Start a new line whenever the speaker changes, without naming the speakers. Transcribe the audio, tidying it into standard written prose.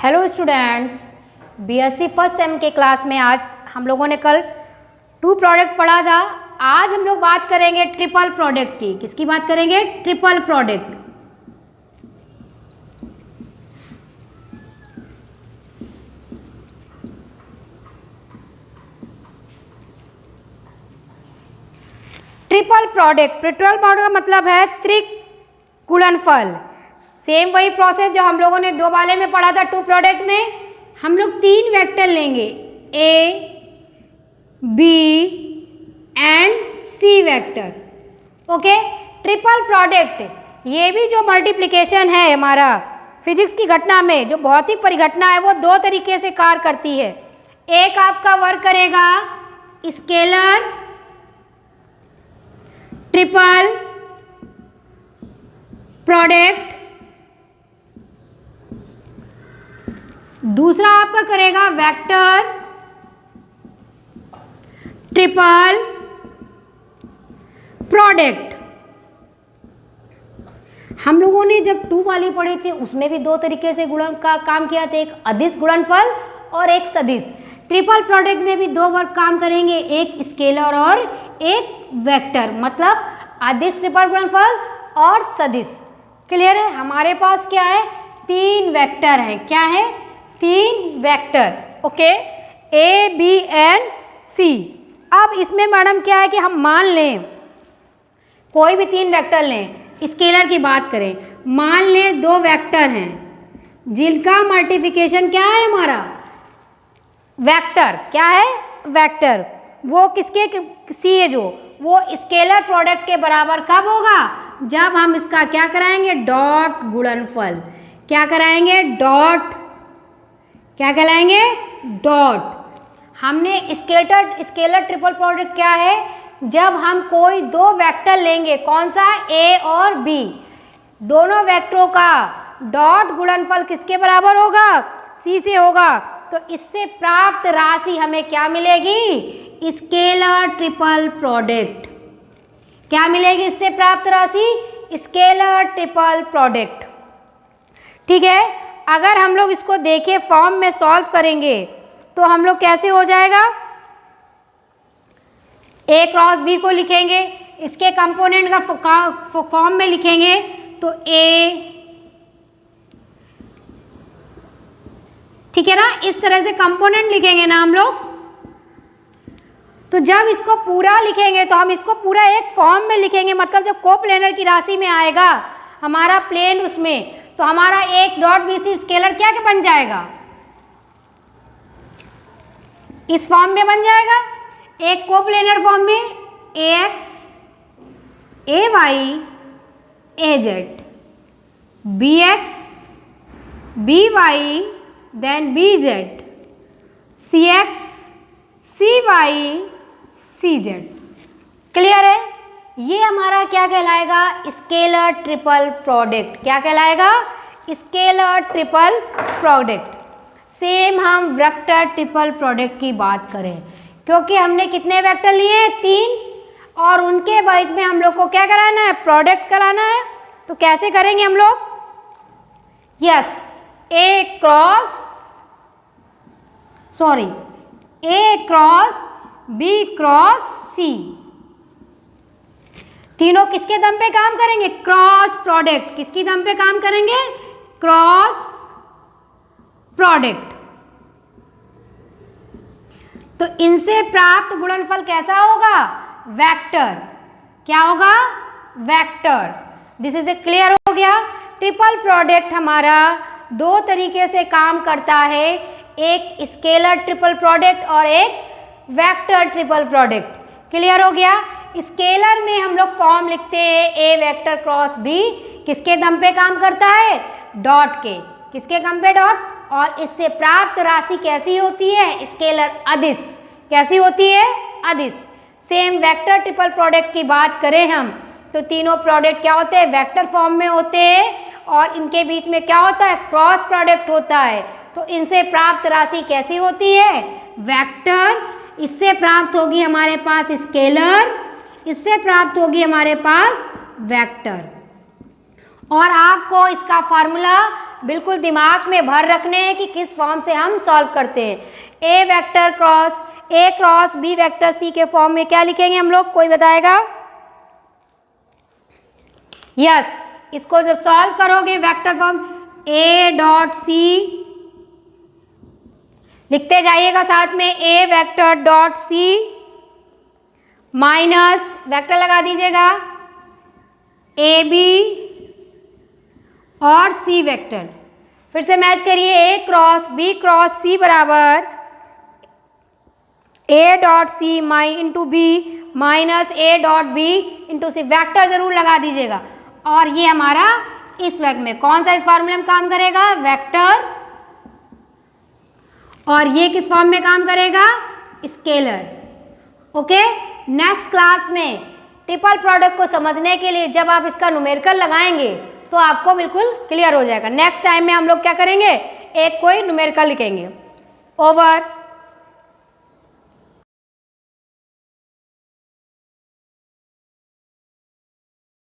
Hello students, BSc first sem के class में आज हम लोगों ने कल टू प्रोडक्ट पढ़ा था। आज हम लोग बात करेंगे ट्रिपल प्रोडक्ट की। किसकी बात करेंगे? Triple product. ट्रिपल प्रोडक्ट का मतलब है त्रिगुणनफल। सेम वही प्रोसेस जो हम लोगों ने दो वाले में पढ़ा था। टू प्रोडक्ट में हम लोग तीन वेक्टर लेंगे, A, B and C vector. Okay, triple product ये भी जो मल्टीप्लिकेशन है हमारा फिजिक्स की घटना में, जो भौतिक परिघटना है, वो दो तरीके से कार्य करती है। एक आपका वर्क करेगा स्केलर ट्रिपल प्रोडक्ट, दूसरा आपका करेगा वेक्टर ट्रिपल प्रोडक्ट। हम लोगों ने जब टू वाली पढ़ी थी उसमें भी दो तरीके से गुणन का काम किया था, एक अदिश गुणनफल और एक सदिश। ट्रिपल प्रोडक्ट में भी दो वर्ग काम करेंगे, एक स्केलर और एक वेक्टर, मतलब अदिश ट्रिपल गुणनफल और सदिश। क्लियर है? हमारे पास क्या है? तीन वेक्टर हैं। क्या है? तीन vector. Okay, A, B and C. अब इसमें मैडम क्या है कि हम मान लें कोई भी तीन वेक्टर लें, स्केलर की बात करें, मान लें दो वेक्टर हैं जिनका मल्टीप्लिकेशन क्या है हमारा? वेक्टर। क्या है? वेक्टर। वो किसके सी है, जो वो स्केलर प्रोडक्ट के बराबर कब होगा? जब हम इसका क्या कराएंगे? डॉट गुणनफल। क्या कराएंगे? डॉट। क्या कहलाएंगे? डॉट। हमने स्केलर ट्रिपल प्रोडक्ट क्या है? जब हम कोई दो वेक्टर लेंगे, कौन सा? ए और बी, दोनों वेक्टरों का डॉट गुणनफल किसके बराबर होगा? सी से होगा। तो इससे प्राप्त राशि हमें क्या मिलेगी? Scalar triple product. क्या मिलेगी इससे प्राप्त राशि? Scalar triple product. ठीक है, अगर हम लोग इसको देखें फॉर्म में सॉल्व करेंगे तो हम लोग कैसे हो जाएगा? ए क्रॉस बी को लिखेंगे, इसके कंपोनेंट का फॉर्म में लिखेंगे तो ए, ठीक है ना, इस तरह से कंपोनेंट लिखेंगे ना हम लोग। तो जब इसको पूरा लिखेंगे तो हम इसको पूरा एक फॉर्म में लिखेंगे, मतलब जब कोप्लेनर की राशि में आएगा हमारा प्लेन, उसमें तो हमारा एक डॉट बी सी स्केलर क्या बन जाएगा? इस फॉर्म में बन जाएगा। एक कोप्लेनर फॉर्म में A X, A Y, A Z, B X, B Y, then B Z, C X, C Y, C Z. Clear है? ये हमारा क्या कहलाएगा? Scalar triple product. क्या कहलाएगा? Scalar triple product. सेम हम वेक्टर ट्रिपल प्रोडक्ट की बात करें, क्योंकि हमने कितने वेक्टर लिए हैं? तीन, और उनके बीच में हम लोग को क्या कराना है? प्रोडक्ट कराना है। तो कैसे करेंगे हम लोग? यस, ए क्रॉस बी क्रॉस सी, तीनों किसके दम पे काम करेंगे? Cross product. किसकी दम पे काम करेंगे? Cross product. तो इनसे प्राप्त गुणनफल कैसा होगा? वेक्टर। क्या होगा? Vector. This is a clear हो गया। ट्रिपल प्रोडक्ट हमारा दो तरीके से काम करता है, एक स्केलर ट्रिपल प्रोडक्ट और एक वेक्टर ट्रिपल प्रोडक्ट। क्लियर हो गया? स्केलर में हम लोग फॉर्म लिखते हैं ए वेक्टर क्रॉस बी, किसके दम पे काम करता है? डॉट के। किसके दम पे? डॉट। और इससे प्राप्त राशि कैसी होती है? स्केलर अदिश। कैसी होती है? अदिश। सेम वेक्टर ट्रिपल प्रोडक्ट की बात करें हम तो तीनों प्रोडक्ट क्या होते हैं? वेक्टर फॉर्म में होते हैं, और इनके बीच में क्या होता है? क्रॉस प्रोडक्ट होता है। तो इनसे प्राप्त राशि कैसी होती है? वेक्टर। इससे प्राप्त होगी हमारे पास स्केलर, इससे प्राप्त होगी हमारे पास वेक्टर। और आपको इसका फार्मूला बिल्कुल दिमाग में भर रखने हैं कि किस फॉर्म से हम सॉल्व करते हैं। A vector cross A cross B vector C के फॉर्म में क्या लिखेंगे हम लोग, कोई बताएगा? यस, इसको जब सॉल्व करोगे vector form A dot C लिखते जाइएगा साथ में, A vector dot C minus vector लगा दीजिएगा ए बी और सी वेक्टर, फिर से मैच करिए, ए क्रॉस सी बराबर A dot C into B minus A dot B into C, vector जरूर लगा दीजिएगा। और ये हमारा इस वक्त में कौन सा इस फॉर्मूले में काम करेगा, वेक्टर, और ये किस फॉर्म में काम करेगा, स्केलर। ओके, नेक्स्ट क्लास में ट्रिपल प्रोडक्ट को समझने के लिए जब आप इसका न्यूमेरिकल लगाएंगे तो आपको बिल्कुल क्लियर हो जाएगा। नेक्स्ट टाइम में हम लोग क्या करेंगे, एक कोई न्यूमेरिकल लिखेंगे। ओवर।